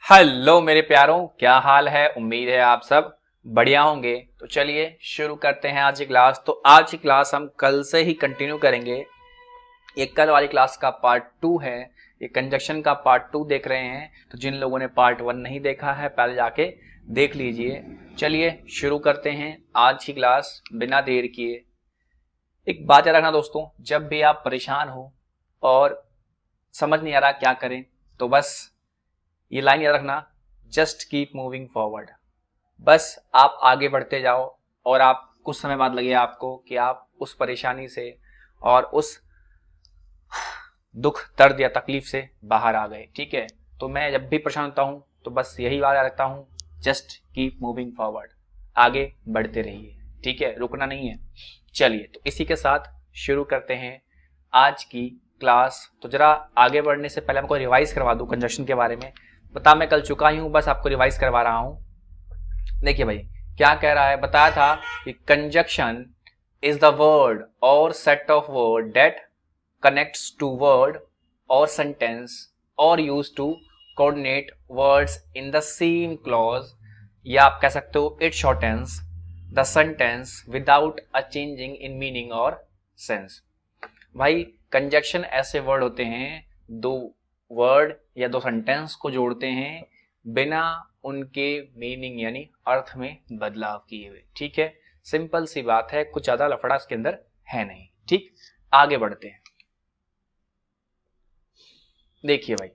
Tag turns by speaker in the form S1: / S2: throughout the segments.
S1: Hello मेरे प्यारों, क्या हाल है। उम्मीद है आप सब बढ़िया होंगे। तो चलिए शुरू करते हैं आज की क्लास। तो आज की क्लास हम कल से ही कंटिन्यू करेंगे। ये कल वाली क्लास का पार्ट 2 है। ये कंजक्शन का पार्ट 2 देख रहे हैं। तो जिन लोगों ने पार्ट 1 नहीं देखा है पहले जाके देख लीजिए। चलिए शुरू करते हैं आज की क्लास बिना देर किए। एक बात याद रखना दोस्तों, जब भी आप परेशान हो और समझ नहीं आ रहा क्या करें, तो बस ये लाइन याद रखना, जस्ट कीप मूविंग फॉरवर्ड। बस आप आगे बढ़ते जाओ और आप कुछ समय बाद लगे आपको कि आप उस परेशानी से और उस दुख दर्द या तकलीफ से बाहर आ गए। ठीक है, तो मैं जब भी परेशान होता हूं तो बस यही बात याद रखता हूं, जस्ट कीप मूविंग फॉरवर्ड। आगे बढ़ते रहिए, ठीक है, रुकना नहीं है। चलिए तो इसी के साथ शुरू करते हैं आज की क्लास। तो जरा आगे बढ़ने से पहले हमको रिवाइज करवा दूं कंजक्शन के बारे में। बता मैं कल चुका ही हूं, बस आपको रिवाइज करवा रहा हूं। देखिए भाई क्या कह रहा है, बताया था कि conjunction is the word or set of word that connects two word or sentence और use to coordinate words in the same clause, या आप कह सकते हो it shortens the sentence without a changing in meaning और sense. भाई conjunction ऐसे word होते हैं, दो वर्ड या दो सेंटेंस को जोड़ते हैं बिना उनके मीनिंग यानी अर्थ में बदलाव किए हुए। ठीक है, सिंपल सी बात है, कुछ ज्यादा लफड़ा इसके अंदर है नहीं। ठीक, आगे बढ़ते हैं। देखिए भाई,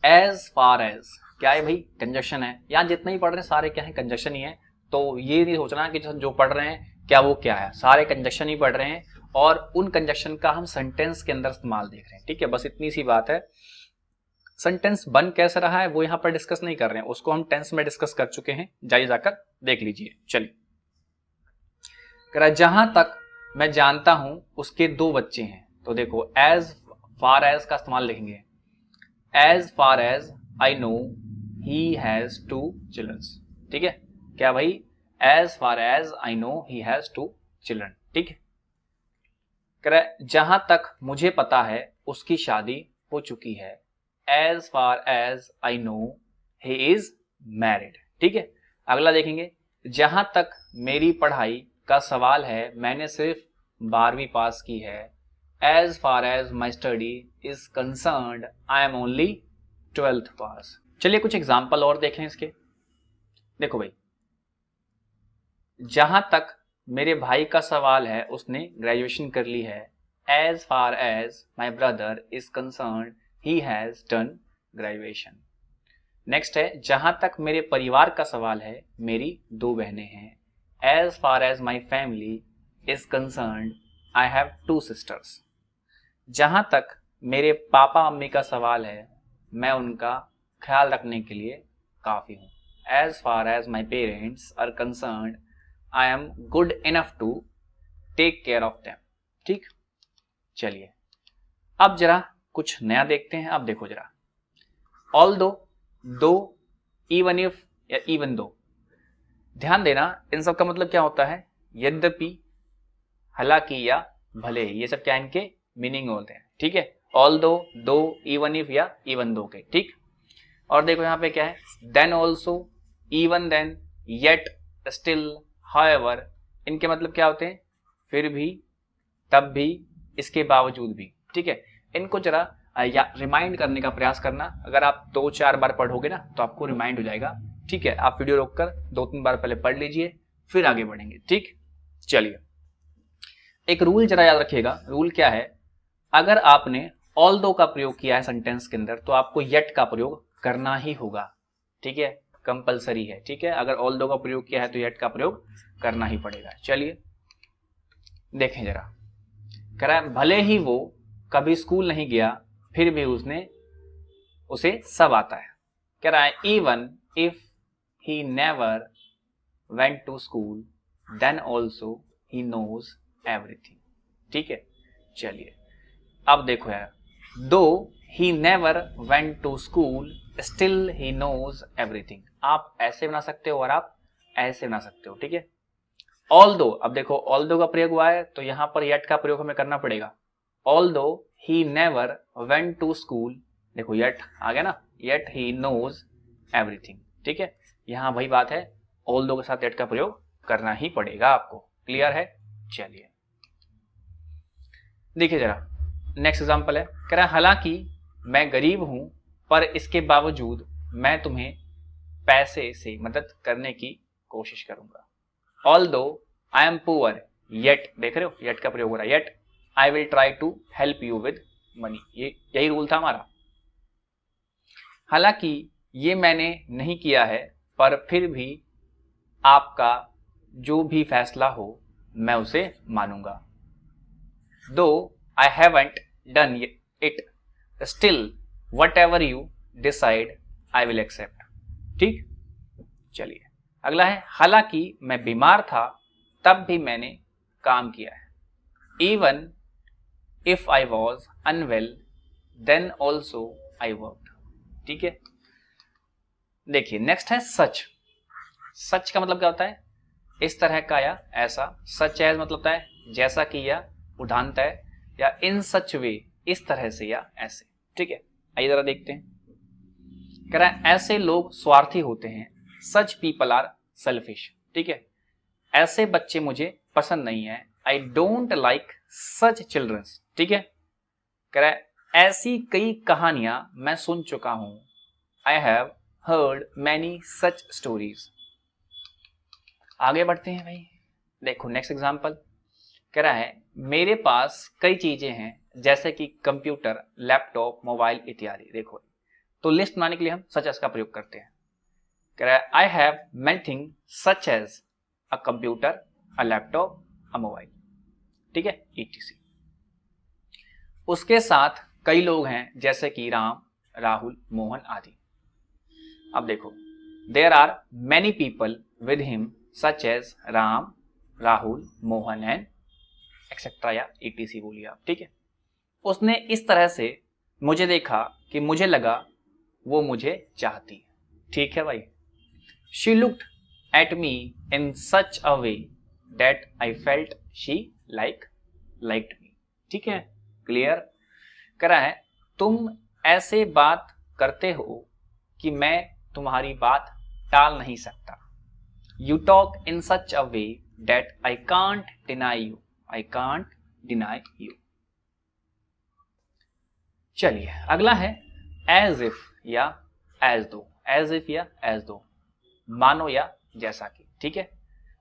S1: एज फार एज क्या है भाई, कंजक्शन है। यहाँ जितने ही पढ़ रहे हैं सारे क्या है, कंजक्शन ही है। तो ये नहीं सोचना कि जो पढ़ रहे हैं क्या वो क्या है, सारे कंजक्शन ही पढ़ रहे हैं और उन कंजक्शन का हम सेंटेंस के अंदर इस्तेमाल देख रहे हैं। ठीक है, बस इतनी सी बात है। सेंटेंस बन कैसे रहा है वो यहाँ पर डिस्कस नहीं कर रहे हैं, उसको हम टेंस में डिस्कस कर चुके हैं, जाइए जाकर देख लीजिए। चलिए, जहां तक मैं जानता हूं उसके दो बच्चे हैं। तो देखो एज फार एज का इस्तेमाल लिखेंगे, as far as I know he has 2 childrens. ठीक है, क्या भाई, as far as I know he has 2 children. ठीक है, जहां तक मुझे पता है उसकी शादी हो चुकी है, as far as I know he is married. ठीक है, अगला देखेंगे, जहां तक मेरी पढ़ाई का सवाल है मैंने सिर्फ 12वीं पास की है, as far as my study is concerned I am only 12th pass. चलिए कुछ एग्जाम्पल और देखें इसके। देखो भाई, जहां तक मेरे भाई का सवाल है उसने ग्रेजुएशन कर ली है, as far as my brother is concerned he has done graduation. Next है, जहां तक मेरे परिवार का सवाल है मेरी 2 बहनें हैं, as far as my family is concerned I have 2 sisters. जहां तक मेरे पापा मम्मी का सवाल है मैं उनका ख्याल रखने के लिए काफी हूं, as far as my parents are concerned I am good enough to take care of them. ठीक, चलिए अब जरा कुछ नया देखते हैं। अब देखो जरा, ऑल दो, इवन इफ या इवन दो। ध्यान देना, इन सब का मतलब क्या होता है, यद्यपि, हालांकि या भले ही, ये सब क्या इनके मीनिंग होते हैं। ठीक है, ऑल दो, इवन इफ या इवन दो के। ठीक, और देखो यहाँ पे क्या है, then also, even then, yet, still, however. इनके मतलब क्या होते हैं, फिर भी, तब भी, इसके बावजूद भी। ठीक है, इनको जरा या रिमाइंड करने का प्रयास करना। अगर आप 2-4 बार पढ़ोगे ना तो आपको रिमाइंड हो जाएगा। ठीक है, आप वीडियो रोककर 2-3 बार पहले पढ़ लीजिए फिर आगे बढ़ेंगे। ठीक, चलिए एक रूल जरा याद रखिएगा। रूल क्या है, अगर आपने ऑल दो का प्रयोग किया है सेंटेंस के अंदर तो आपको येट का प्रयोग करना ही होगा। ठीक है, कंपलसरी है। ठीक है, अगर ऑल दो का प्रयोग किया है तो येट का प्रयोग करना ही पड़ेगा। चलिए देखें जरा, कह रहा है भले ही वो कभी स्कूल नहीं गया फिर भी उसे सब आता है। कह रहा है even if he never went to school then also he knows everything. ठीक है, चलिए अब देखो यार, though he never went to school still he knows everything. आप ऐसे बना सकते हो और आप ऐसे बना सकते हो। ठीक है, ऑल दो, अब देखो ऑल दो का प्रयोग हुआ है तो यहां पर येट का प्रयोग हमें करना पड़ेगा। Although he never went to school, देखो येट आ गया ना, येट ही नोज एवरीथिंग। ठीक है, यहां वही बात है, ऑल्दो के साथ दैट का प्रयोग करना ही पड़ेगा आपको। क्लियर है? चलिए देखिए जरा, नेक्स्ट एग्जांपल है, कह रहा है हालांकि मैं गरीब हूं पर इसके बावजूद मैं तुम्हें पैसे से मदद करने की कोशिश करूंगा। Although I am poor yet, देख रहे हो येट का प्रयोग हो रहा है, yet I will try to help you with money. ये यही रूल था हमारा। हालांकि ये मैंने नहीं किया है पर फिर भी आपका जो भी फैसला हो मैं उसे मानूंगा। Though I haven't done it still what you decide I will accept. ठीक, चलिए अगला है, हालांकि मैं बीमार था तब भी मैंने काम किया है। Even if I was unwell then also I worked. ठीक है, देखिए नेक्स्ट है सच। सच का मतलब क्या होता है? इस तरह का या ऐसा। सच एज मतलब होता है जैसा कि या उदाहरणतः, या इन सच वे, इस तरह से या ऐसे। ठीक है, आइए जरा देखते हैं। कह रहा है ऐसे लोग स्वार्थी होते हैं, सच पीपल आर सेल्फिश। ठीक है, ऐसे बच्चे मुझे पसंद नहीं है, I don't like such childrens. ठीक है, कह रहा है ऐसी कई कहानियां मैं सुन चुका हूं, I have heard many such stories. आगे बढ़ते हैं भाई, देखो नेक्स्ट एग्जांपल। कह रहा है मेरे पास कई चीजें हैं जैसे कि कंप्यूटर, लैपटॉप, मोबाइल इत्यादि। देखो तो लिस्ट बनाने के लिए हम सच एज का प्रयोग करते हैं। कह रहा है I have many thing such as a computer, a laptop, a mobile. ठीक है, etc। उसके साथ कई लोग हैं जैसे कि राम, राहुल, मोहन आदि। अब देखो there are many people with him such as Ram, Rahul, Mohan and etcetera या etc बोलिए आप। ठीक है, उसने इस तरह से मुझे देखा कि मुझे लगा वो मुझे चाहती है। ठीक है भाई, she looked at me in such a way that I felt she liked me. ठीक है, क्लियर? कह रहा है तुम ऐसे बात करते हो कि मैं तुम्हारी बात टाल नहीं सकता। You talk in such a way that I can't deny you, I can't deny you. चलिए अगला है एज इफ या एज दो। एज इफ या एज दो, मानो या जैसा कि। ठीक है,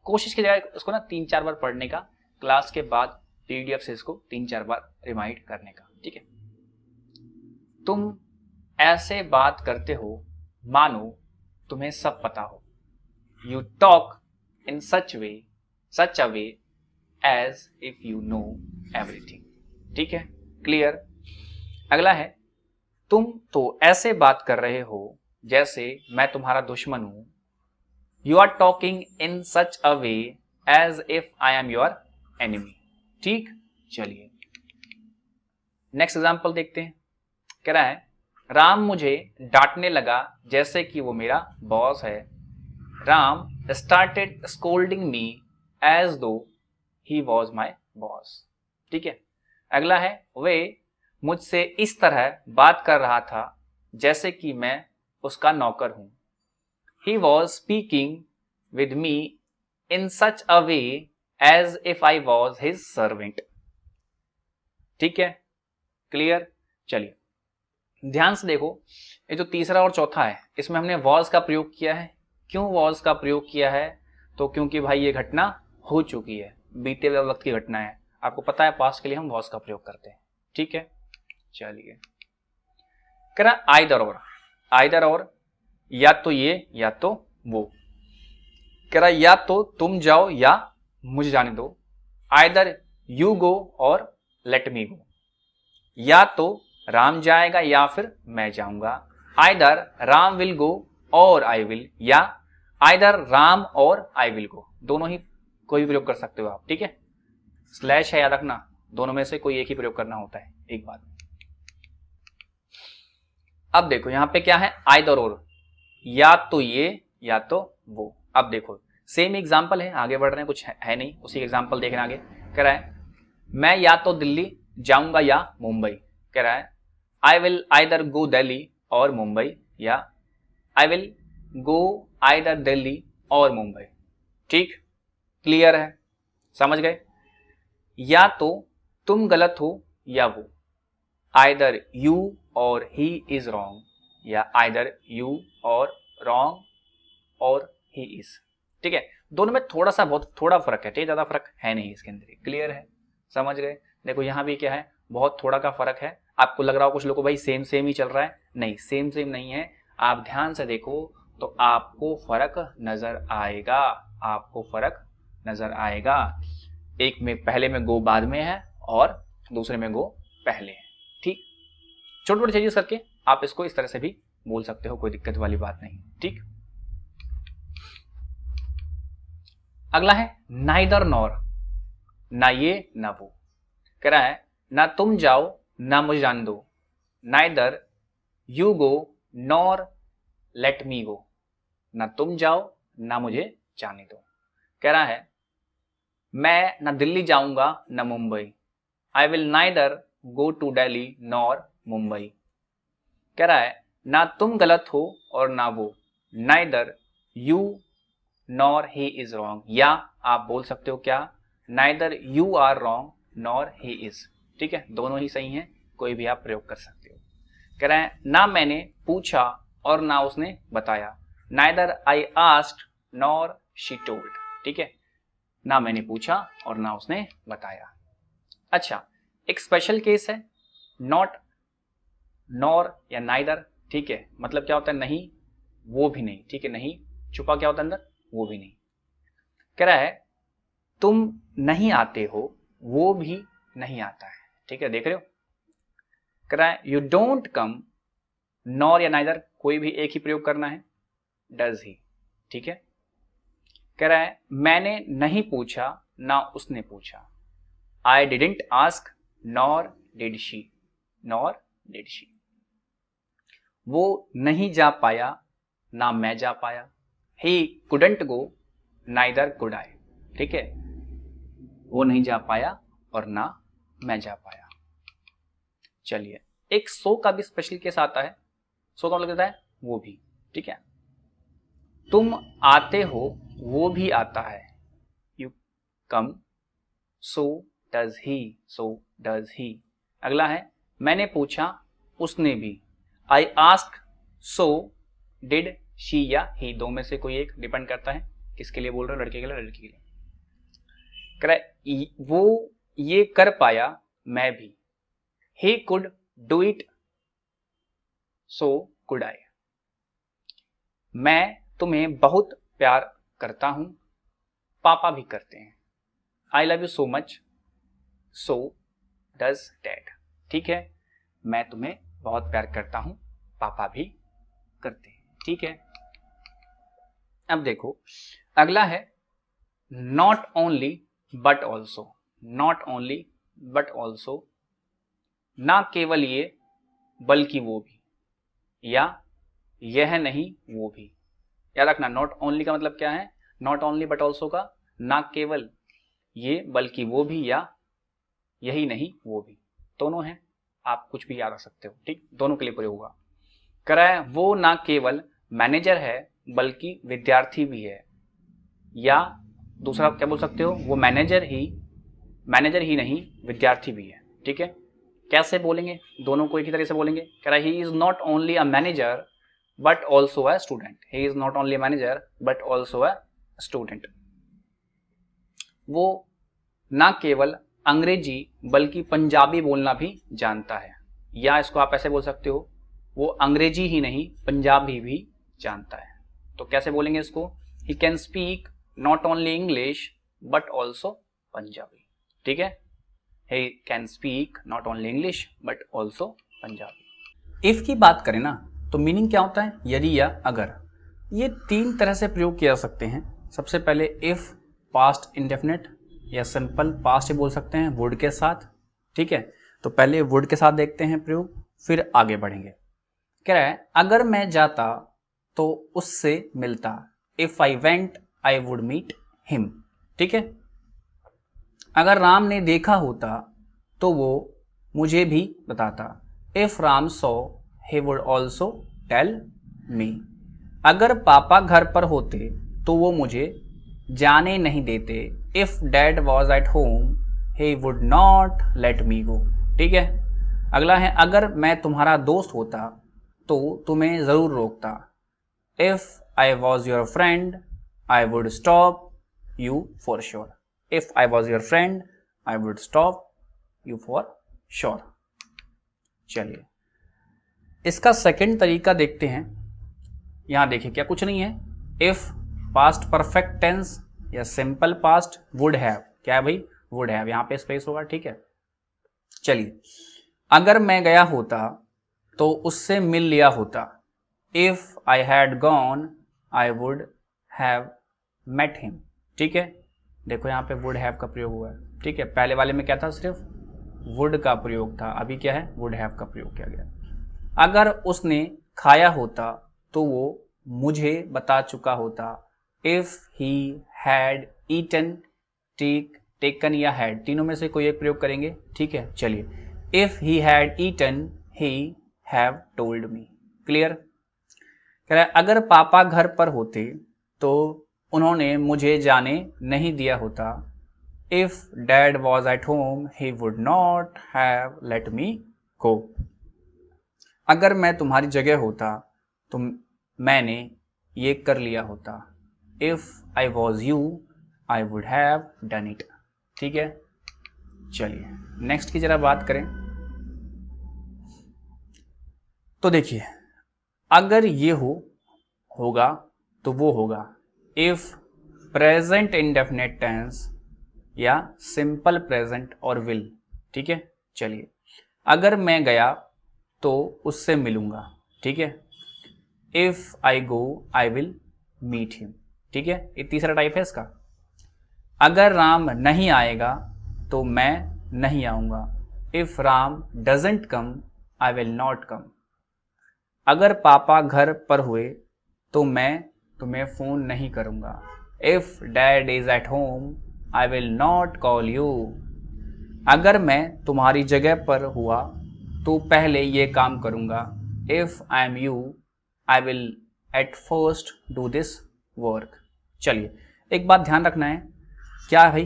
S1: कोशिश की जाए उसको ना 3-4 बार पढ़ने का, क्लास के बाद पीडीएफ से इसको 3-4 बार रिमाइंड करने का। ठीक है, तुम ऐसे बात करते हो मानो तुम्हें सब पता हो। You talk in such a way as if you know everything. ठीक है, क्लियर? अगला है तुम तो ऐसे बात कर रहे हो जैसे मैं तुम्हारा दुश्मन हूं। You are talking in such a way as if I am your enemy. ठीक, चलिए नेक्स्ट एग्जांपल देखते हैं। कह रहा है राम मुझे डांटने लगा जैसे कि वो मेरा बॉस है। Ram started scolding me as though he was my boss. ठीक है, अगला है वे मुझसे इस तरह बात कर रहा था जैसे कि मैं उसका नौकर हूं। He was speaking with me in such a way as if I was his servant. ठीक है, क्लियर? चलिए ध्यान से देखो, ये जो तीसरा और चौथा है इसमें हमने वॉज का प्रयोग किया है। क्यों वॉज का प्रयोग किया है? तो क्योंकि भाई ये घटना हो चुकी है, बीते हुए वक्त की घटना है। आपको पता है पास्ट के लिए हम वॉज का प्रयोग करते हैं। ठीक है, चलिए कह रहा आइदर और, या तो ये या तो वो। कह रहा या तो तुम जाओ या मुझे जाने दो। आइदर यू गो और लेट मी गो। या तो राम जाएगा या फिर मैं जाऊंगा। आइदर राम विल गो और आई विल, या आइदर राम और आई विल गो। दोनों ही कोई भी प्रयोग कर सकते हो आप। ठीक है, स्लैश है याद रखना, दोनों में से कोई एक ही प्रयोग करना होता है एक बार। अब देखो यहां पे क्या है, आइदर और, या तो ये या तो वो। अब देखो सेम एग्जांपल है, आगे बढ़ रहे हैं, कुछ है नहीं, उसी एग्जांपल देखना आगे। कह रहा है मैं या तो दिल्ली जाऊंगा या मुंबई। कह रहा है I will either go Delhi और मुंबई, या I will go either Delhi और मुंबई। ठीक, क्लियर है, समझ गए। या तो तुम गलत हो या वो, आइदर यू और ही इज रॉन्ग, या आइदर यू और रॉन्ग और ही इज। ठीक है, दोनों में थोड़ा सा बहुत थोड़ा फर्क है, ज्यादा फर्क है नहीं इसके अंदर। क्लियर है, समझ गए। देखो यहाँ भी क्या है, बहुत थोड़ा का फर्क है। आपको लग रहा हो कुछ लोगों को भाई सेम सेम ही चल रहा है, नहीं सेम सेम नहीं है। आप ध्यान से देखो तो आपको फर्क नजर आएगा, आपको फर्क नजर आएगा। एक में पहले में गो बाद में है और दूसरे में गो पहले है। ठीक, छोटे छोटे चेंजेस करके आप इसको इस तरह से भी बोल सकते हो, कोई दिक्कत वाली बात नहीं। ठीक, अगला है नाइदर नॉर, ना ये ना वो। कह रहा है ना तुम जाओ ना मुझे जाने दो, neither you go nor let me go. ना तुम जाओ ना मुझे जाने दो। कह रहा है मैं ना दिल्ली जाऊंगा ना Mumbai, I will neither go to Delhi nor Mumbai. कह रहा है ना तुम गलत हो और ना वो, neither you nor he is wrong, या आप बोल सकते हो क्या, neither you are wrong nor he is. ठीक है, दोनों ही सही हैं, कोई भी आप प्रयोग कर सकते हो। कह रहे हैं ना मैंने पूछा और ना उसने बताया, neither I asked nor she told. ठीक है, ना मैंने पूछा और ना उसने बताया। अच्छा, एक स्पेशल केस है नॉट नॉर या नाइदर। ठीक है, मतलब क्या होता है, नहीं वो भी नहीं। ठीक है, नहीं छुपा क्या होता है अंदर, वो भी नहीं। कह रहा है तुम नहीं आते हो, वो भी नहीं आता है। ठीक है, देख रहे हो। कह रहा है यू डोंट कम, नॉर या नाइदर कोई भी एक ही प्रयोग करना है, डज ही। ठीक है, कह रहा है मैंने नहीं पूछा ना उसने पूछा, I didn't ask nor did she, nor did she. वो नहीं जा पाया ना मैं जा पाया, he couldn't go neither could I. ठीक है, वो नहीं जा पाया और ना मैं जा पाया। चलिए, एक सो का भी स्पेशल केस आता है। सो का मतलब होता है वो भी। ठीक है, तुम आते हो वो भी आता है, you come so does he, so does he. अगला है मैंने पूछा उसने भी, I ask so did she या ही। दो में से कोई एक डिपेंड करता है किसके लिए बोल रहे हो, लड़के के लिए लड़की के लिए। कह रहा है वो ये कर पाया मैं भी, he could do it so could I. मैं तुम्हें बहुत प्यार करता हूं, पापा भी करते हैं, I love you so much so does dad. ठीक है, मैं तुम्हें बहुत प्यार करता हूं, पापा भी करते हैं। ठीक है, अब देखो अगला है not only but also. Not only but also, ना केवल ये बल्कि वो भी, या यह नहीं वो भी। याद रखना, नॉट ओनली का मतलब क्या है, नॉट ओनली बट ऑल्सो का ना केवल ये बल्कि वो भी, या यही नहीं वो भी, दोनों हैं। आप कुछ भी याद रख सकते हो। ठीक, दोनों के लिए प्रयोग होगा। कह रहा है वो ना केवल मैनेजर है बल्कि विद्यार्थी भी है, या दूसरा क्या बोल सकते हो, वो मैनेजर ही नहीं विद्यार्थी भी है। ठीक है, कैसे बोलेंगे, दोनों को एक ही तरह से बोलेंगे। कह रहा है he is not only a manager but also a student, he is not only a manager but also a student. वो ना केवल अंग्रेजी बल्कि पंजाबी बोलना भी जानता है, या इसको आप ऐसे बोल सकते हो वो अंग्रेजी ही नहीं पंजाबी भी जानता है। तो कैसे बोलेंगे इसको, he can speak not only English but also Punjabi. ठीक है, he can speak not only English but also Punjabi. If की बात करें ना तो मीनिंग क्या होता है, यदि या अगर। ये तीन तरह से प्रयोग किया जा सकते हैं। सबसे पहले इफ पास्ट इंडेफिनिट या सिंपल पास्ट ही बोल सकते हैं वुड के साथ। ठीक है, तो पहले वुड के साथ देखते हैं प्रयोग, फिर आगे बढ़ेंगे। कह रहा है अगर मैं जाता तो उससे मिलता, if I went I would meet him. ठीक है, अगर राम ने देखा होता तो वो मुझे भी बताता, if Ram saw he would also tell me. अगर पापा घर पर होते तो वो मुझे जाने नहीं देते। If dad was at home he would not let me go. ठीक है। अगला है, अगर मैं तुम्हारा दोस्त होता तो तुम्हें जरूर रोकता। If I was your friend I would stop you for sure. If I was your friend I would stop you for sure. चलिए इसका सेकंड तरीका देखते हैं। यहां देखिए क्या कुछ नहीं है। इफ पास्ट परफेक्ट टेंस या सिंपल पास्ट वुड हैव, क्या है भाई, वुड हैव, यहां पे स्पेस होगा। ठीक है। चलिए, अगर मैं गया होता तो उससे मिल लिया होता। If I had gone I would have met him. ठीक है। देखो यहाँ पे वुड हैव का प्रयोग हुआ है। ठीक है। पहले वाले में क्या था, सिर्फ वुड का प्रयोग था, अभी क्या है, वुड हैव का प्रयोग किया गया। अगर उसने खाया होता तो वो मुझे बता चुका होता। If he had eaten, taken या हैड, तीनों में से कोई एक प्रयोग करेंगे। ठीक है। चलिए, if he had eaten he have told me. Clear. कह रहा है अगर पापा घर पर होते तो उन्होंने मुझे जाने नहीं दिया होता। If dad was at home he would not have let me go. अगर मैं तुम्हारी जगह होता तो मैंने ये कर लिया होता। If I was you I would have done it. ठीक है। चलिए नेक्स्ट की जरा बात करें तो देखिए, अगर ये होगा तो वो होगा। इफ प्रेजेंट इंडेफिनेट टेंस या सिंपल प्रेजेंट और विल। ठीक है। चलिए, अगर मैं गया तो उससे मिलूंगा। ठीक है। If I go I will meet him. ठीक है। ये तीसरा टाइप है इसका। अगर राम नहीं आएगा तो मैं नहीं आऊंगा। If Ram doesn't come I will not come. अगर पापा घर पर हुए तो मैं तुम्हें फोन नहीं करूंगा। If dad is at home I will not call you. अगर मैं तुम्हारी जगह पर हुआ तो पहले ये काम करूंगा। If I M you I will at first do this work. चलिए एक बात ध्यान रखना है, क्या है भाई,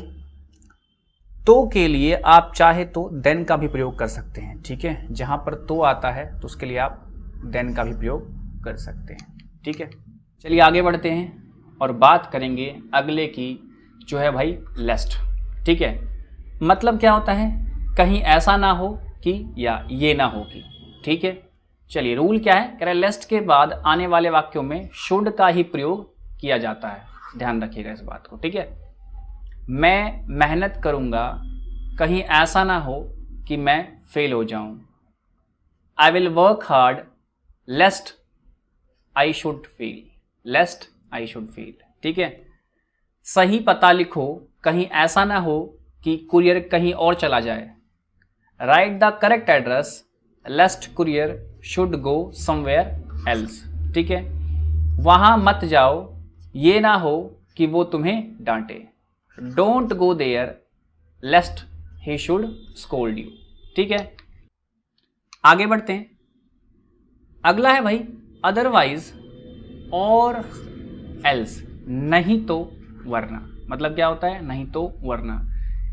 S1: तो के लिए आप चाहे तो देन का भी प्रयोग कर सकते हैं। ठीक है। जहां पर तो आता है तो उसके लिए आप देन का भी प्रयोग कर सकते हैं। ठीक है। चलिए आगे बढ़ते हैं और बात करेंगे अगले की, जो है भाई लेस्ट। ठीक है। मतलब क्या होता है, कहीं ऐसा ना हो कि या ये ना हो कि। ठीक है। चलिए रूल क्या है, कह रहा है लेस्ट के बाद आने वाले वाक्यों में शुड का ही प्रयोग किया जाता है। ध्यान रखिएगा इस बात को। ठीक है। मैं मेहनत करूंगा, कहीं ऐसा ना हो कि मैं फेल हो जाऊं। I will work hard lest I should fail. Lest I should fail. ठीक है। सही पता लिखो, कहीं ऐसा ना हो कि कुरियर कहीं और चला जाए। Write the correct address lest courier should go somewhere else. ठीक है। वहां मत जाओ, ये ना हो कि वो तुम्हें डांटे। Don't go there lest he should scold you. ठीक है। आगे बढ़ते हैं। अगला है भाई अदरवाइज और एल्स, नहीं तो वरना। मतलब क्या होता है, नहीं तो वरना।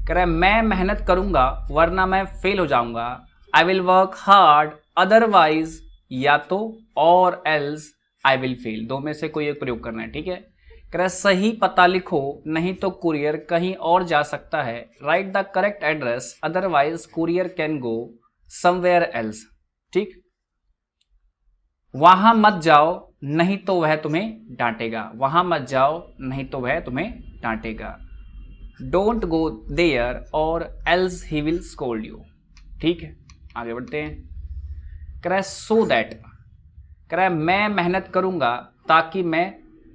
S1: कह रहा है मैं मेहनत करूंगा वरना मैं फेल हो जाऊंगा। आई विल वर्क हार्ड अदरवाइज, या तो और एल्स आई विल फेल, दो में से कोई एक प्रयोग करना है। ठीक है। कह रहा है सही पता लिखो, नहीं तो कुरियर कहीं और जा सकता है। Right the correct address otherwise courier can go somewhere else. ठीक। वहां मत जाओ, नहीं तो वह तुम्हें डांटेगा। वहां मत जाओ, नहीं तो वह तुम्हें डांटेगा। डोंट गो देयर और else he will scold you. ठीक है। आगे बढ़ते हैं। कह रहा है सो दैट, कह रहा है मैं मेहनत करूंगा ताकि मैं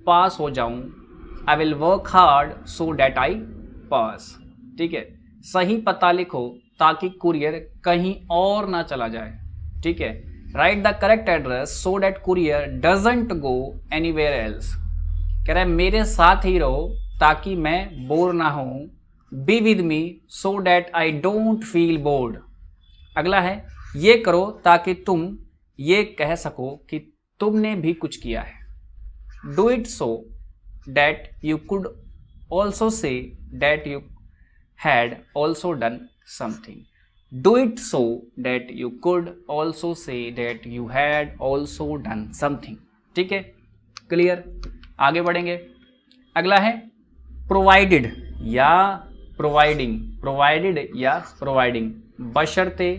S1: पास हो जाऊं। I will work hard so that I pass. ठीक है। सही पता लिखो ताकि कुरियर कहीं और ना चला जाए। ठीक है। Right the correct address so that courier doesn't go anywhere else. कह रहा है मेरे साथ ही रहो ताकि मैं बोर ना हूं। Be with me so that I don't feel bored. अगला है ये करो ताकि तुम ये कह सको कि तुमने भी कुछ किया है। Do it so that you could also say that you had also done something. Do it so that you could also say that you had also done something. ठीक है, क्लियर. आगे बढ़ेंगे. अगला है प्रोवाइडेड या प्रोवाइडिंग. प्रोवाइडेड या providing. बशर्ते,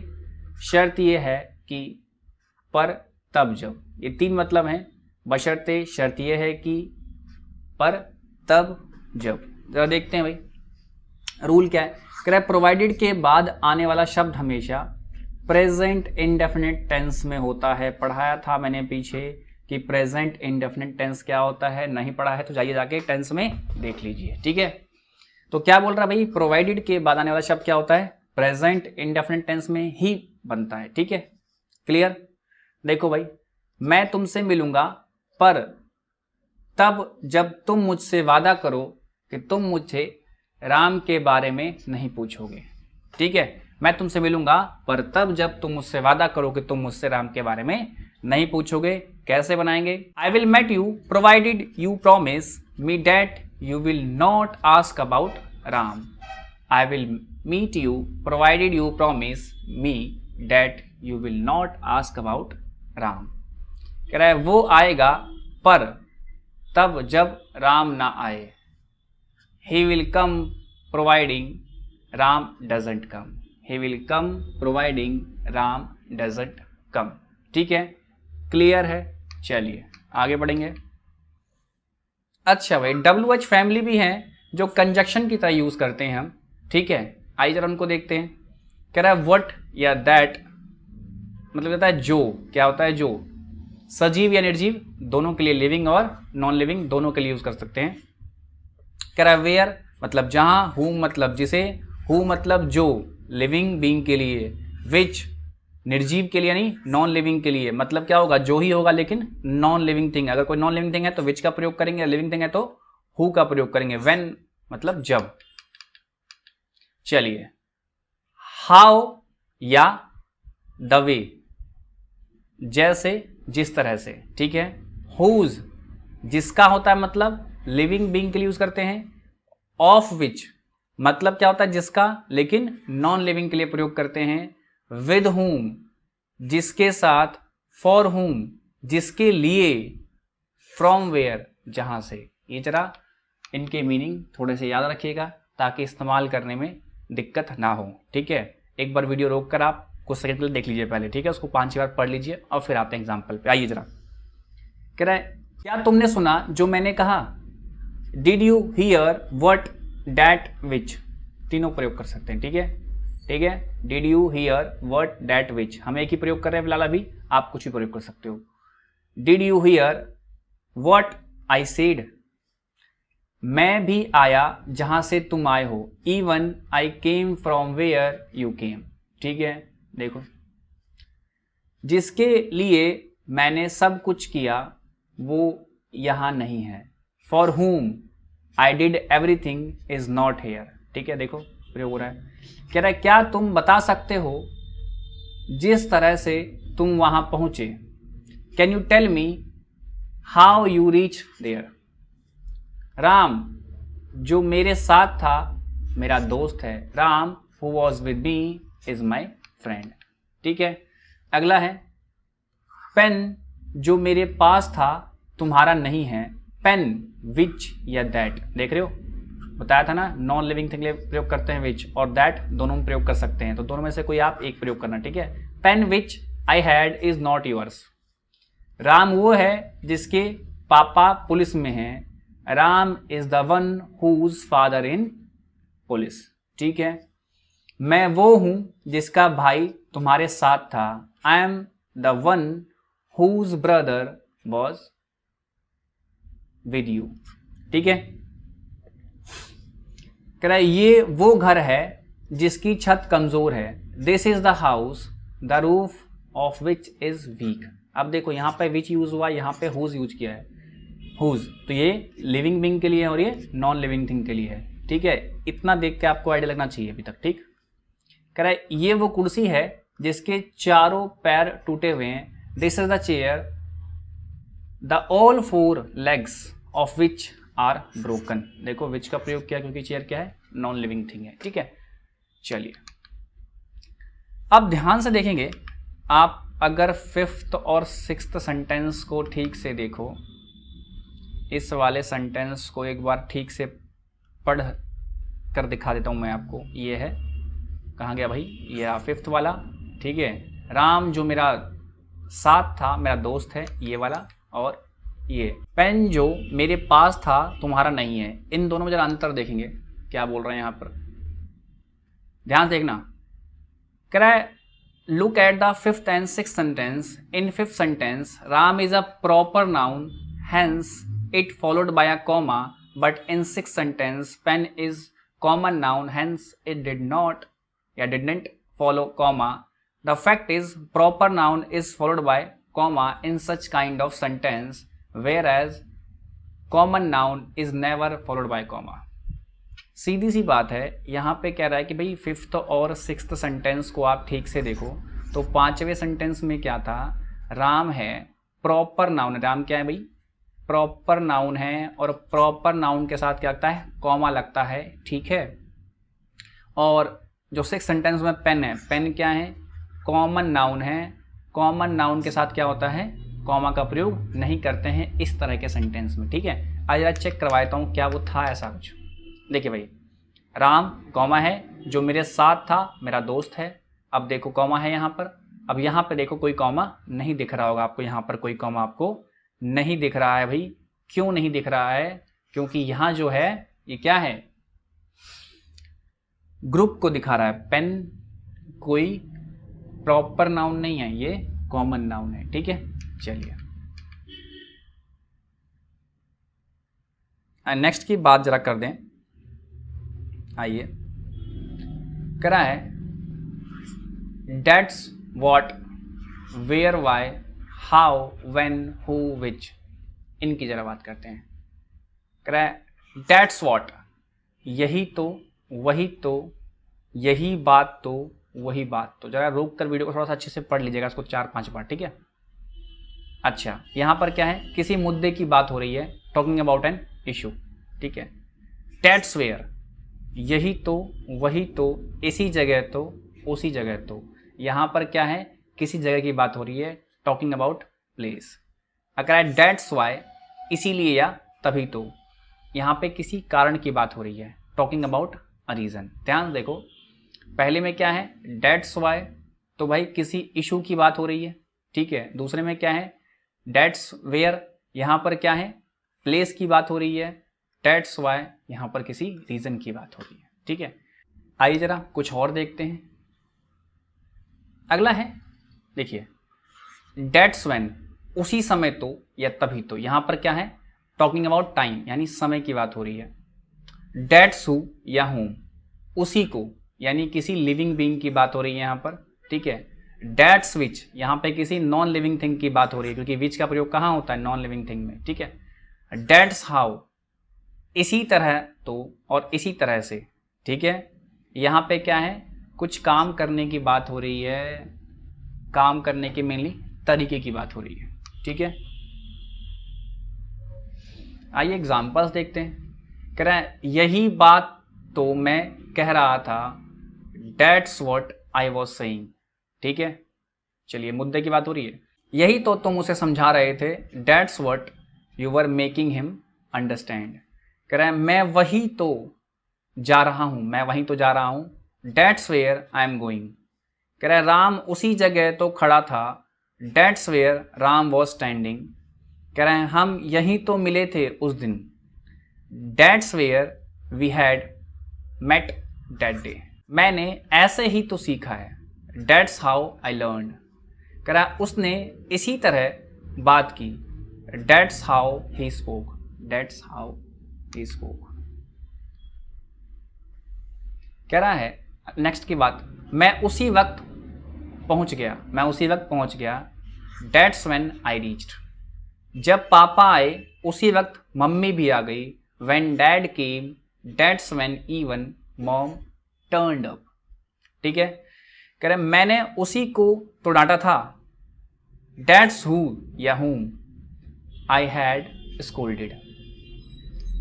S1: शर्त ये है कि, पर, तब, जब. ये तीन मतलब हैं. बशर्ते, शर्त ये है कि, पर, तब, जब. जरा देखते हैं भाई रूल क्या है. कह रहा है प्रोवाइडेड के बाद आने वाला शब्द हमेशा प्रेजेंट इंडेफिनिट टेंस में होता है. पढ़ाया था मैंने पीछे कि प्रेजेंट इंडेफिनिट टेंस क्या होता है. नहीं पढ़ा है तो जाइए जाके टेंस में देख लीजिए. ठीक है, तो क्या बोल रहा है भाई, प्रोवाइडेड के बाद आने वाला शब्द क्या होता है, प्रेजेंट इंडेफिनिट टेंस में ही बनता है. ठीक है, क्लियर. देखो भाई, मैं तुमसे मिलूंगा पर तब जब तुम मुझसे वादा करो कि तुम मुझे राम के बारे में नहीं पूछोगे. ठीक है, मैं तुमसे मिलूंगा पर तब जब तुम मुझसे वादा करो कि तुम मुझसे राम के बारे में नहीं पूछोगे. कैसे बनाएंगे. I will met you provided you promise me that you will not ask about Ram. I will meet you provided you promise me that you will not ask about Ram. कह रहा है वो आएगा पर तब जब राम ना आए. He will come providing Ram doesn't come. He will come providing Ram doesn't come. ठीक है, क्लियर है. चलिए आगे बढ़ेंगे. अच्छा भाई, WH फैमिली भी है जो कंजक्शन की तरह यूज करते हैं हम. ठीक है, आइए जरा उनको देखते हैं. कह रहा है व्हाट या दैट, मतलब कहता है जो. क्या होता है जो. सजीव या निर्जीव दोनों के लिए, लिविंग और नॉन लिविंग दोनों के लिए यूज कर सकते हैं. कह रहा है वेयर मतलब जहां, हु मतलब जिसे, हु मतलब जो लिविंग बीइंग के लिए, विच निर्जीव के लिए नहीं नॉन लिविंग के लिए. मतलब क्या होगा, जो ही होगा लेकिन नॉन लिविंग थिंग. अगर कोई नॉन लिविंग थिंग है तो विच का प्रयोग करेंगे, लिविंग थिंग है तो हु का प्रयोग करेंगे. व्हेन मतलब जब. चलिए, हाउ या द वे, जैसे जिस तरह से. ठीक है, हुज जिसका होता है मतलब लिविंग बीइंग के लिए यूज करते हैं. ऑफ विच मतलब क्या होता है जिसका, लेकिन नॉन लिविंग के लिए प्रयोग करते हैं. विद हुम जिसके साथ. फॉर हुम जिसके लिए. फ्रॉम वेयर जहां से. ये जरा इनके मीनिंग थोड़े से याद रखिएगा ताकि इस्तेमाल करने में दिक्कत ना हो. ठीक है, एक बार वीडियो रोक कर आप कुछ सेकंड के लिए देख लीजिए पहले. ठीक है, उसको 5 बार पढ़ लीजिए और फिर आते हैं एग्जाम्पल पे. आइए जरा. कह रहा है क्या तुमने सुना जो मैंने कहा. Did you hear what that which. तीनों प्रयोग कर सकते हैं. ठीक है, ठीक है. Did you hear what that which, हम एक ही प्रयोग कर रहे हैं फिलहाल अभी, आप कुछ भी प्रयोग कर सकते हो. Did you hear what I said, मैं भी आया जहां से तुम आए हो. Even I came from where you came. ठीक है, देखो जिसके लिए मैंने सब कुछ किया वो यहां नहीं है. For whom I did everything is not here. ठीक है, देखो प्रयोग हो रहा है. कह रहा है क्या तुम बता सकते हो जिस तरह से तुम वहां पहुंचे. Can you tell me how you reach there. Ram जो मेरे साथ था मेरा दोस्त है. Ram who was with me is my friend. ठीक है, अगला है पेन जो मेरे पास था तुम्हारा नहीं है. पेन विच या दैट, देख रहे हो बताया था ना, नॉन लिविंग थिंग के लिए प्रयोग करते हैं विच और दैट, दोनों में प्रयोग कर सकते हैं. तो दोनों में से कोई आप एक प्रयोग करना. ठीक है, pen which I had is not yours. Ram वो है जिसके पापा पुलिस में हैं. Ram is the one whose father in police. ठीक है, मैं वो हूं जिसका भाई तुम्हारे साथ था. I am the one whose brother was with you. ठीक है, कह रहा है ये वो घर है जिसकी छत कमजोर है. This is the house the roof of which is weak. अब देखो यहाँ पे विच यूज हुआ, यहाँ पे हुज यूज किया है. हुज तो ये लिविंग बीइंग के लिए है और ये नॉन लिविंग थिंग के लिए है. ठीक है, इतना देख के आपको आइडिया लगना चाहिए अभी तक. ठीक, कह रहा है ये वो कुर्सी है जिसके चारों पैर टूटे हुए हैं. This is the chair the all 4 legs of which are broken. देखो विच का प्रयोग किया क्योंकि चेयर क्या है, नॉन लिविंग थिंग है, ठीक है। चलिए अब ध्यान से देखेंगे, आप अगर 5th और 6th सेंटेंस को ठीक से देखो, इस वाले सेंटेंस को एक बार ठीक से पढ़ कर दिखा देता हूं मैं आपको। ये है, कहाँ गया भाई, ये 5th वाला, ठीक है। राम जो मेरा साथ था, मेरा दोस्त है, ये वाला। और ये पेन जो मेरे पास था तुम्हारा नहीं है। इन दोनों में जरा अंतर देखेंगे, क्या बोल रहे हैं यहां पर, ध्यान से देखना। कह रहा है look at the 5th and 6th sentence. In 5th sentence Ram is a proper noun, hence it followed by a comma, but in 6th sentence pen is common noun, hence it did not या didn't follow comma. The fact is proper noun is followed by comma in such kind of sentence, whereas common noun is never followed by comma. सीधी सी बात है, यहाँ पे कह रहा है कि भाई 5th और 6th सेंटेंस को आप ठीक से देखो तो 5वें सेंटेंस में क्या था, राम है प्रॉपर नाउन। राम क्या है भाई, प्रॉपर नाउन है, और प्रॉपर नाउन के साथ क्या लगता है, कॉमा लगता है, ठीक है। और जो 6th सेंटेंस में पेन है, पेन क्या है, कॉमन नाउन है। कॉमन नाउन के साथ क्या होता है, कॉमा का प्रयोग नहीं करते हैं इस तरह के सेंटेंस में, ठीक है। आज चेक करवा देता हूँ क्या वो था ऐसा कुछ। देखिए भाई, राम कॉमा है, जो मेरे साथ था, मेरा दोस्त है। अब देखो कॉमा है यहाँ पर। अब यहाँ पे देखो कोई कॉमा नहीं दिख रहा होगा आपको, यहाँ पर कोई कॉमा आपको नहीं दिख रहा है भाई। क्यों नहीं दिख रहा है, क्योंकि यहाँ जो है ये क्या है, ग्रुप को दिखा रहा है। पेन कोई प्रॉपर नाउन नहीं है, ये कॉमन नाउन है, ठीक है। चलिए नेक्स्ट की बात जरा कर दें। आइए, कह रहा है that's what, where, why, how, when, who, which. इनकी जरा बात करते हैं। कह रहा है डेट्स व्हाट, यही तो, वही तो, यही बात तो, वही बात तो। जरा रोक कर वीडियो को थोड़ा सा अच्छे से पढ़ लीजिएगा, इसको 4-5 बार, ठीक है। अच्छा, यहाँ पर क्या है, किसी मुद्दे की बात हो रही है, टॉकिंग अबाउट एन इशू, ठीक है। डेट्स वेयर, यही तो, वही तो, इसी जगह तो, उसी जगह तो। यहाँ पर क्या है, किसी जगह की बात हो रही है, टॉकिंग अबाउट प्लेस। अगर है डेट्स वाई, इसीलिए या तभी तो, यहाँ पे किसी कारण की बात हो रही है, टॉकिंग अबाउट अ रीज़न। ध्यान देखो, पहले में क्या है, डेट्स वाई, तो भाई किसी इशू की बात हो रही है, ठीक है। दूसरे में क्या है, डेट्स वेयर, यहाँ पर क्या है, प्लेस की बात हो रही है। डेट्स वाई, यहाँ पर किसी रीज़न की बात हो रही है, ठीक है। आइए जरा कुछ और देखते हैं। अगला है, देखिए डेट्स व्हेन, उसी समय तो या तभी तो। यहाँ पर क्या है, टॉकिंग अबाउट टाइम, यानी समय की बात हो रही है। डेट्स हु या होम, उसी को, यानी किसी लिविंग बीइंग की बात हो रही है यहाँ पर, ठीक है। डेट्स विच, यहाँ पे किसी नॉन लिविंग थिंग की बात हो रही है, क्योंकि विच का प्रयोग कहाँ होता है, नॉन लिविंग थिंग में, ठीक है। डेट्स हाउ, इसी तरह तो और इसी तरह से, ठीक है। यहाँ पे क्या है, कुछ काम करने की बात हो रही है, काम करने के मेनली तरीके की बात हो रही है, ठीक है। आइए एग्जाम्पल्स देखते हैं। कह रहा है यही बात तो मैं कह रहा था, that's what I was saying, ठीक है। चलिए मुद्दे की बात हो रही है, यही तो तुम उसे समझा रहे थे, that's what you were making him understand. कह रहा है मैं वही तो जा रहा हूँ, मैं वहीं तो जा रहा हूँ, that's where I am going. कह रहा है राम उसी जगह तो खड़ा था, that's where Ram was standing. कह रहे हैं हम यहीं तो मिले थे उस दिन, that's where we had met that day. मैंने ऐसे ही तो सीखा है, डेट्स हाउ आई लर्नड। कह रहा उसने इसी तरह बात की, dates how he spoke, dates how he spoke. कह रहा है नेक्स्ट की बात, मैं उसी वक्त पहुंच गया, मैं उसी वक्त पहुंच गया, डेट्स व्हेन आई रीच्ड। जब पापा आए उसी वक्त मम्मी भी आ गई, when dad came that's when even mom turned up, ठीक है। कह रहे मैंने उसी को तो डांटा था, डेट्स हु या हुम, आई हैड स्कोल्डेड।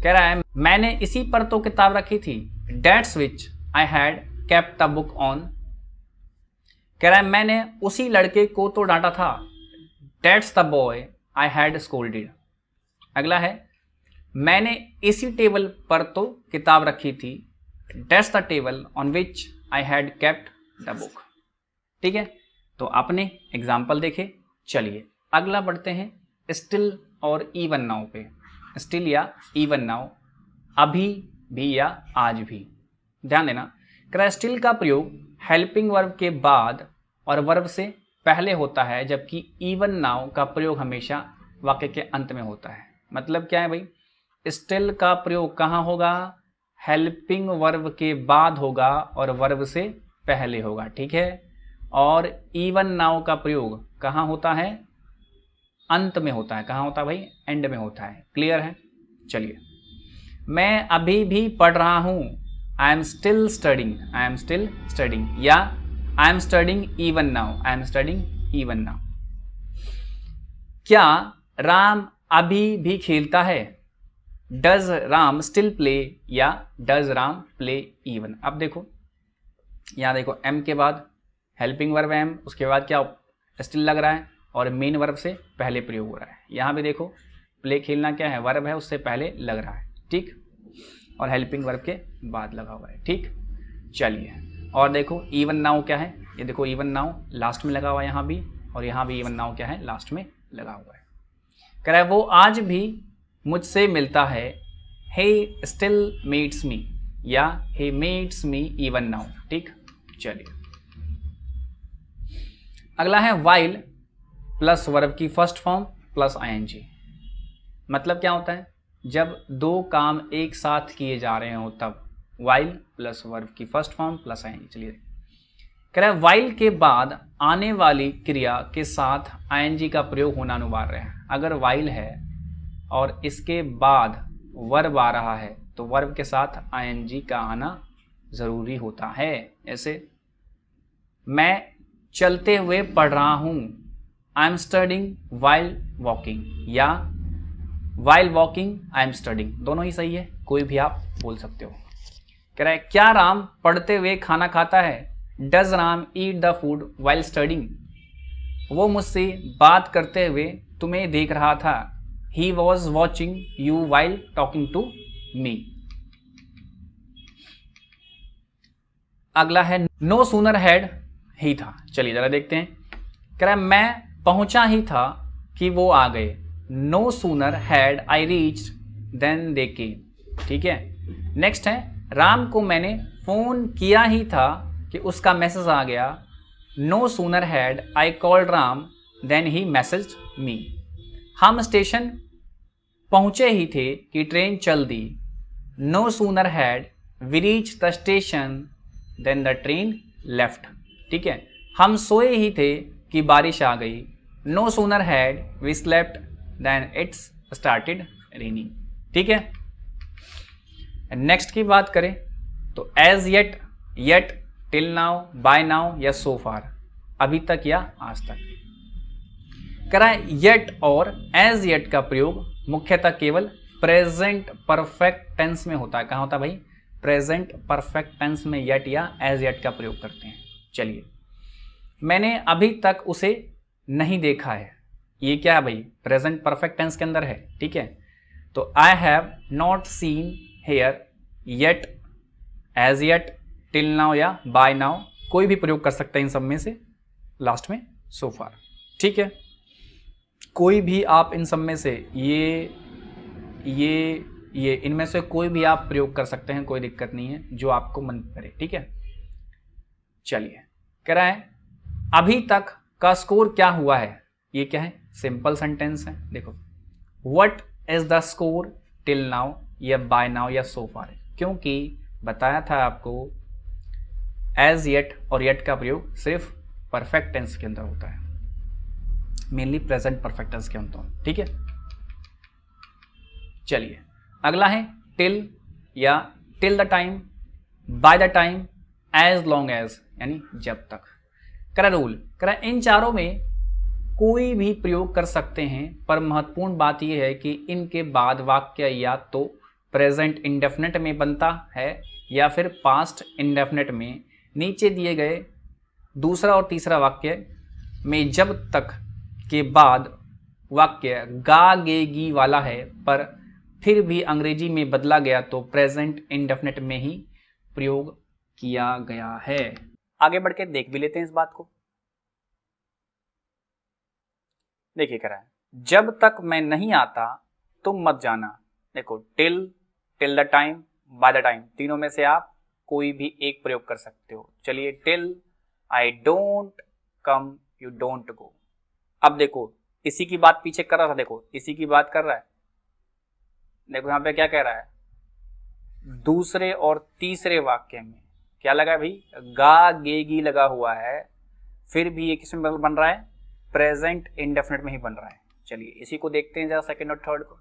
S1: कह रहा है मैंने इसी पर तो किताब रखी थी, that's which I had kept the book on. कह रहा है मैंने उसी लड़के को तो डांटा था, that's the boy I had scolded. अगला है मैंने इसी टेबल पर तो किताब रखी थी, that's the table on which I had kept the book. ठीक है, तो आपने एग्जाम्पल देखे। चलिए अगला बढ़ते हैं स्टिल और इवन नाउ पे। स्टिल या इवन नाउ, अभी भी या आज भी। ध्यान देना, स्टिल का प्रयोग हेल्पिंग वर्ब के बाद और वर्ब से पहले होता है, जबकि इवन नाउ का प्रयोग हमेशा वाक्य के अंत में होता है। मतलब क्या है भाई, स्टिल का प्रयोग कहाँ होगा, हेल्पिंग वर्ब के बाद होगा और वर्ब से पहले होगा। ठीक है, और इवन नाउ का प्रयोग कहाँ होता है, अंत में होता है। कहाँ होता है भाई, एंड में होता है। क्लियर है। चलिए, मैं अभी भी पढ़ रहा हूँ, I am still studying, I am still studying, या I am studying even now, I am studying even now. क्या राम अभी भी खेलता है, डज राम स्टिल प्ले, या डज राम प्ले इवन। अब देखो यहाँ देखो, एम के बाद हेल्पिंग वर्ब एम, उसके बाद क्या स्टिल लग रहा है और मेन वर्ब से पहले प्रयोग हो रहा है। यहाँ भी देखो प्ले खेलना क्या है, वर्ब है, उससे पहले लग रहा है। ठीक, और हेल्पिंग वर्ब के बाद लगा हुआ है। ठीक, चलिए और देखो इवन नाउ क्या है, ये देखो इवन नाउ लास्ट में लगा हुआ है यहाँ भी, और यहाँ भी इवन नाउ क्या है, लास्ट में लगा हुआ है। कह रहा है वो आज भी मुझसे मिलता है, he स्टिल मीट्स मी, या he meets me even now. ठीक, चलिए अगला है वाइल प्लस वर्ब की फर्स्ट फॉर्म प्लस आईएनजी। मतलब क्या होता है, जब दो काम एक साथ किए जा रहे हो तब वाइल प्लस वर्ब की फर्स्ट फॉर्म प्लस आईएनजी। चलिए कह रहा है वाइल के बाद आने वाली क्रिया के साथ आईएनजी का प्रयोग होना अनिवार्य है। अगर वाइल है और इसके बाद वर्ब आ रहा है तो वर्ब के साथ आईएनजी का आना जरूरी होता है। ऐसे मैं चलते हुए पढ़ रहा हूँ, I am studying while walking, या while walking I am studying. दोनों ही सही है, कोई भी आप बोल सकते हो। कह रहा है क्या राम पढ़ते हुए खाना खाता है, does Ram eat the food while studying. वो मुझसे बात करते हुए तुम्हें देख रहा था, he was watching you while talking to me. अगला है नो सूनर हैड ही था। चलिए जरा देखते हैं। कह रहा है मैं पहुंचा ही था कि वो आ गए, no sooner had I reached then they came. ठीक है, नेक्स्ट है राम को मैंने फोन किया ही था कि उसका मैसेज आ गया, no sooner had I called Ram then he messaged me. हम स्टेशन पहुंचे ही थे कि ट्रेन चल दी, no sooner had we reach the station then the train left. ठीक है, हम सोए ही थे कि बारिश आ गई, no sooner had we slept then its started raining. ठीक है, नेक्स्ट की बात करें तो as yet, yet, till now, by now या सो फार, अभी तक या आज तक। कह रहा है येट और एज येट का प्रयोग मुख्यतः केवल प्रेजेंट परफेक्ट टेंस में होता है। कहाँ होता है भाई, प्रेजेंट परफेक्ट टेंस में येट या एज येट का प्रयोग करते हैं। चलिए, मैंने अभी तक उसे नहीं देखा है, ये क्या है भाई, प्रेजेंट परफेक्ट टेंस के अंदर है। ठीक है, तो I have not seen here, yet, as yet, till now या बाय नाउ, कोई भी प्रयोग कर सकते हैं इन सब में से, लास्ट में सो फार। ठीक है, कोई भी आप इन सब में से ये इनमें से कोई भी आप प्रयोग कर सकते हैं, कोई दिक्कत नहीं है, जो आपको मन करे। ठीक है, चलिए कह रहा है अभी तक का स्कोर क्या हुआ है, ये क्या है, सिंपल सेंटेंस है। देखो what is the score till now या बाय नाउ या सो फार, क्योंकि बताया था आपको एज येट और येट का प्रयोग सिर्फ परफेक्ट टेंस के अंदर होता है, मेनली प्रेजेंट परफेक्ट टेंस के अंदर। ठीक है, चलिए अगला है टिल या till the time, by the time, as long as यानी जब तक। करा रूल करा इन चारों में कोई भी प्रयोग कर सकते हैं, पर महत्वपूर्ण बात यह है कि इनके बाद वाक्य या तो प्रेजेंट इंडेफिनिट में बनता है या फिर पास्ट इंडेफिनिट में। नीचे दिए गए दूसरा और तीसरा वाक्य में जब तक के बाद वाक्य गा गेगी वाला है पर फिर भी अंग्रेजी में बदला गया तो प्रेजेंट इंडेफिनिट में ही प्रयोग किया गया है। आगे बढ़ के देख भी लेते हैं इस बात को। देखिए कह रहा है, जब तक मैं नहीं आता तुम मत जाना। देखो till the time, by the time, तीनों में से आप कोई भी एक प्रयोग कर सकते हो। चलिए till I don't come you don't go. अब देखो इसी की बात पीछे कर रहा था, देखो इसी की बात कर रहा है। देखो यहां पे क्या कह रहा है, दूसरे और तीसरे वाक्य में क्या लगा भाई, गा गेगी लगा हुआ है, फिर भी ये किसमें बन रहा है, प्रेजेंट इंडेफिनिट में ही बन रहा है। चलिए इसी को देखते हैं जरा सेकंड और थर्ड को।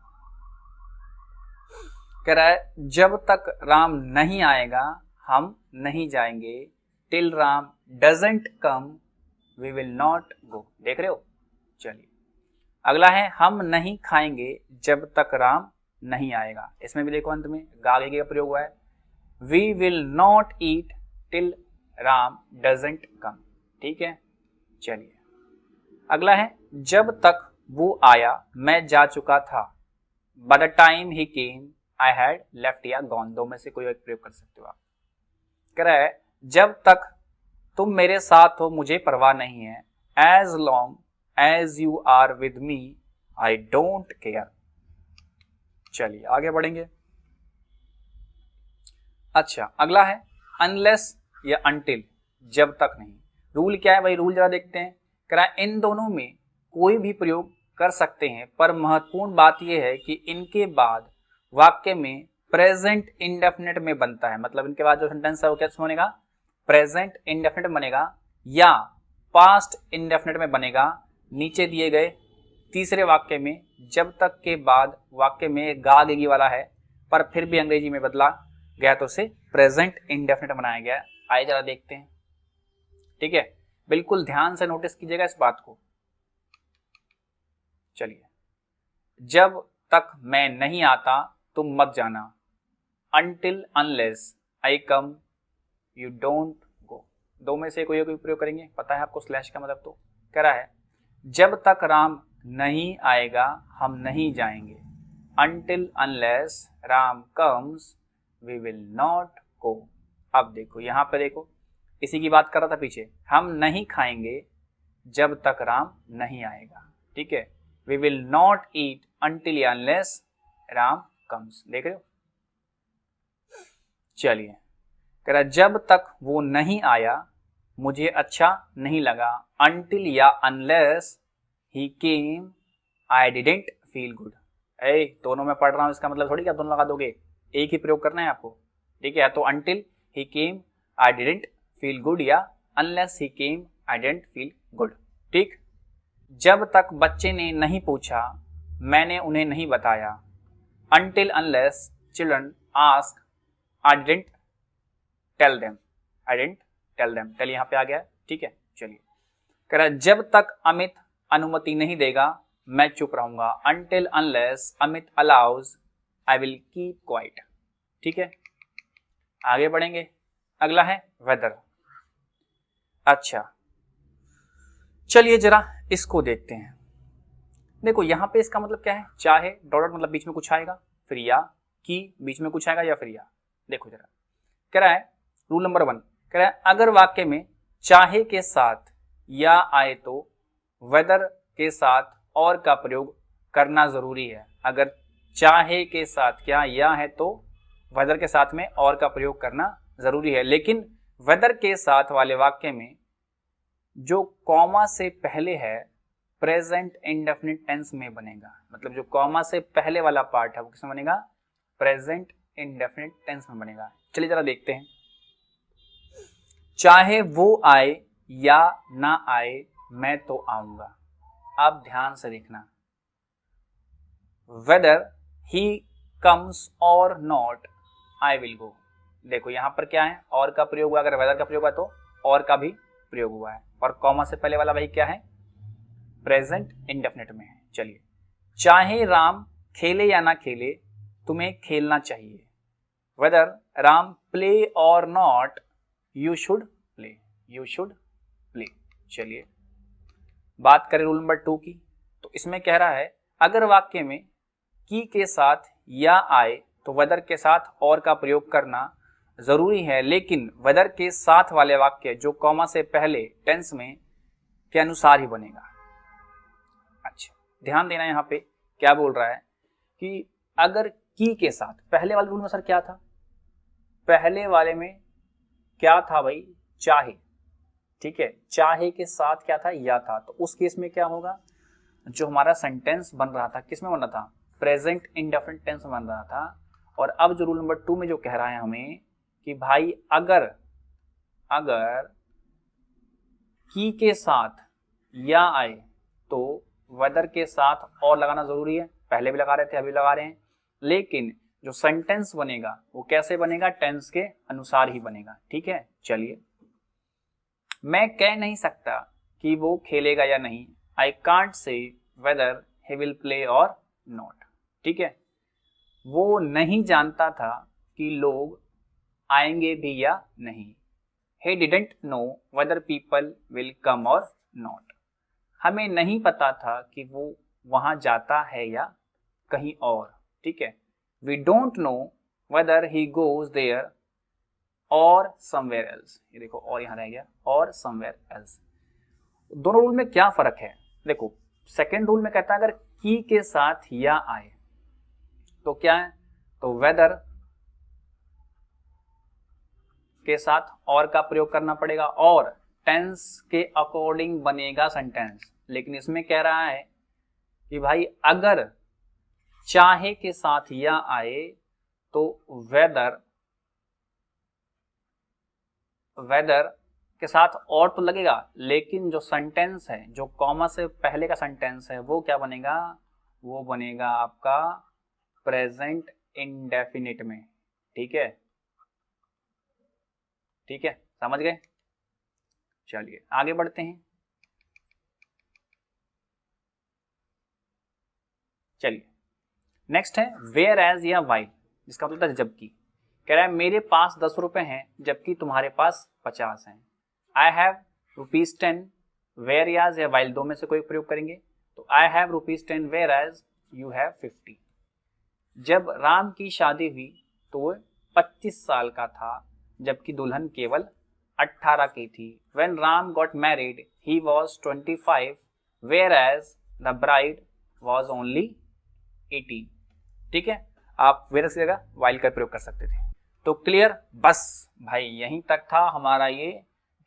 S1: कह रहा है जब तक राम नहीं आएगा हम नहीं जाएंगे, till Ram doesn't come we will not go. देख रहे हो। चलिए अगला है हम नहीं खाएंगे जब तक राम नहीं आएगा। इसमें भी देखो अंत में गा गेगी का प्रयोग हुआ है। We will not eat till Ram doesn't come. ठीक है। चलिए अगला है जब तक वो आया मैं जा चुका था, bye the time he came I had left या गॉन। दो में से कोई एक प्रयोग कर सकते हो आप। कह रहा है जब तक तुम मेरे साथ हो मुझे परवाह नहीं है, as long as you are with me I don't care. चलिए आगे बढ़ेंगे। अच्छा अगला है अनलेस या अनटिल, जब तक नहीं। रूल क्या है भाई, रूल जरा देखते हैं। कह रहा है इन दोनों में कोई भी प्रयोग कर सकते हैं, पर महत्वपूर्ण बात यह है कि इनके बाद वाक्य में प्रेजेंट इंडेफिनिट में बनता है। मतलब इनके बाद जो सेंटेंस है वो कैसे बनेगा, प्रेजेंट इंडेफिनिट बनेगा या पास्ट इंडेफिनिट में बनेगा। नीचे दिए गए तीसरे वाक्य में जब तक के बाद वाक्य में गा गेगी वाला है पर फिर भी अंग्रेजी में बदला गया तो उसे प्रेजेंट इंडेफिनिट बनाया गया। आइए जरा देखते हैं। ठीक है, बिल्कुल ध्यान से नोटिस कीजिएगा इस बात को। चलिए जब तक मैं नहीं आता तुम मत जाना, until unless I come you don't go. दो में से कोई प्रयोग करेंगे, पता है आपको स्लैश का मतलब। तो कह रहा है जब तक राम नहीं आएगा हम नहीं जाएंगे, until unless Ram comes we will not go. अब देखो यहां पे देखो इसी की बात कर रहा था पीछे, हम नहीं खाएंगे जब तक राम नहीं आएगा। ठीक है, we will not eat until unless Ram comes. देख रहे हो। चलिए कह रहा जब तक वो नहीं आया मुझे अच्छा नहीं लगा, अनटिल या unless he came I didn't feel good. दोनों में पढ़ रहा हूं इसका मतलब थोड़ी क्या दोनों लगा दोगे, एक ही प्रयोग करना है आपको। ठीक है, तो until he came I didn't feel good या unless he came I didn't feel good. ठीक, जब तक बच्चे ने नहीं पूछा मैंने उन्हें नहीं बताया, until unless children ask I didn't tell them, I didn't tell them. Tell यहां पे आ गया। ठीक है, चलिए कह रहा जब तक अमित अनुमति नहीं देगा मैं चुप रहूंगा, until unless Amit allows I will keep quiet. ठीक है, आगे बढ़ेंगे। अगला है वेदर। अच्छा चलिए जरा इसको देखते हैं। देखो यहां पे इसका मतलब क्या है, चाहे डॉट मतलब बीच में कुछ आएगा, फिर या की बीच में कुछ आएगा या फिर या। देखो जरा कह रहा है रूल नंबर 1, कह रहा है अगर वाक्य में चाहे के साथ या आए तो वेदर के साथ और का प्रयोग करना जरूरी है। अगर चाहे के साथ क्या या है तो वेदर के साथ में और का प्रयोग करना जरूरी है। लेकिन वेदर के साथ वाले वाक्य में जो कॉमा से पहले है प्रेजेंट इंडेफिनिट टेंस में बनेगा। मतलब जो कॉमा से पहले वाला पार्ट है वो किसमें बनेगा, प्रेजेंट इंडेफिनिट टेंस में बनेगा। चलिए जरा देखते हैं। चाहे वो आए या ना आए मैं तो आऊंगा। आप ध्यान से देखना, वेदर ही कम्स और नॉट आई विल गो। देखो यहां पर क्या है, और का प्रयोग हुआ। अगर वेदर का प्रयोग हुआ तो और का भी प्रयोग हुआ है। और कॉमा से पहले वाला भाई क्या है, प्रेजेंट इंडेफिनिट में है। चलिए, चाहे राम खेले या ना खेले तुम्हें खेलना चाहिए। वेदर राम प्ले और not you should play, you should play. चलिए, बात करें रूल नंबर 2 की, तो इसमें कह रहा है अगर वाक्य में की के साथ या आए तो वेदर के साथ और का प्रयोग करना जरूरी है, लेकिन वेदर के साथ वाले वाक्य जो कॉमा से पहले टेंस में के अनुसार ही बनेगा। अच्छा, ध्यान देना, यहाँ पे क्या बोल रहा है कि अगर की के साथ, पहले वाले रूल में सर क्या था, पहले वाले में क्या था भाई, चाहे, ठीक है, चाहे के साथ क्या था, या था, तो उस केस में क्या होगा, जो हमारा सेंटेंस बन रहा था किस में बन रहा था, प्रेजेंट इंडेफिनिट टेंस में बन रहा था। और अब जो रूल नंबर 2 में जो कह रहा है हमें कि भाई अगर की के साथ या आए तो वेदर के साथ और लगाना जरूरी है, पहले भी लगा रहे थे अभी लगा रहे हैं, लेकिन जो सेंटेंस बनेगा वो कैसे बनेगा, टेंस के अनुसार ही बनेगा। ठीक है, चलिए, मैं कह नहीं सकता कि वो खेलेगा या नहीं, I can't say weather he will play और नॉट। ठीक है, वो नहीं जानता था कि लोग आएंगे भी या नहीं, he didn't know whether people will come or not। हमें नहीं पता था कि वो वहां जाता है या कहीं और। ठीक है, we don't know whether he goes there or somewhere else। ये देखो और यहां रह गया, और somewhere else। दोनों रूल में क्या फर्क है, देखो सेकेंड रूल में कहता है अगर की के साथ या आए तो क्या है, तो वेदर के साथ और का प्रयोग करना पड़ेगा और टेंस के अकॉर्डिंग बनेगा सेंटेंस। लेकिन इसमें कह रहा है कि भाई अगर चाहे के साथ या आए तो वेदर के साथ और तो लगेगा, लेकिन जो सेंटेंस है, जो कॉमा से पहले का सेंटेंस है, वो क्या बनेगा, वो बनेगा आपका प्रेजेंट इंडेफिनिट में। ठीक है, ठीक है, समझ गए। चलिए आगे बढ़ते हैं। चलिए नेक्स्ट है वेयर एज या वाइल, जिसका मतलब है जबकि। कह रहा है मेरे पास 10 रुपए हैं जबकि तुम्हारे पास 50 हैं। आई हैव ₹10 वेयर एज या वाइल, दो में से कोई प्रयोग करेंगे, तो I have ₹10 whereas you have 50। जब राम की शादी हुई तो वह 25 साल का था जबकि दुल्हन केवल 18 की थी। When Ram got married, he was 25, whereas the bride was only 18। ठीक है, आप whereas की जगह while का प्रयोग कर सकते थे। तो क्लियर, बस भाई यहीं तक था हमारा ये,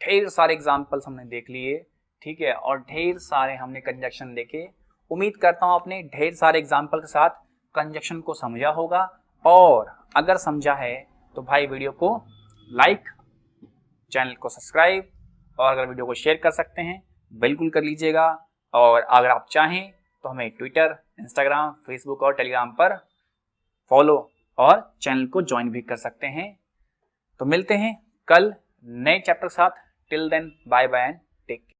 S1: ढेर सारे एग्जाम्पल्स हमने देख लिए। ठीक है, और ढेर सारे हमने कंजक्शन देखे। उम्मीद करता हूं आपने ढेर सारे एग्जाम्पल के साथ कंजक्शन को समझा होगा, और अगर समझा है तो भाई वीडियो को लाइक, चैनल को सब्सक्राइब, और अगर वीडियो को शेयर कर सकते हैं बिल्कुल कर लीजिएगा। और अगर आप चाहें तो हमें ट्विटर, इंस्टाग्राम, फेसबुक और टेलीग्राम पर फॉलो और चैनल को ज्वाइन भी कर सकते हैं। तो मिलते हैं कल नए चैप्टर के साथ। Till then bye bye and take care.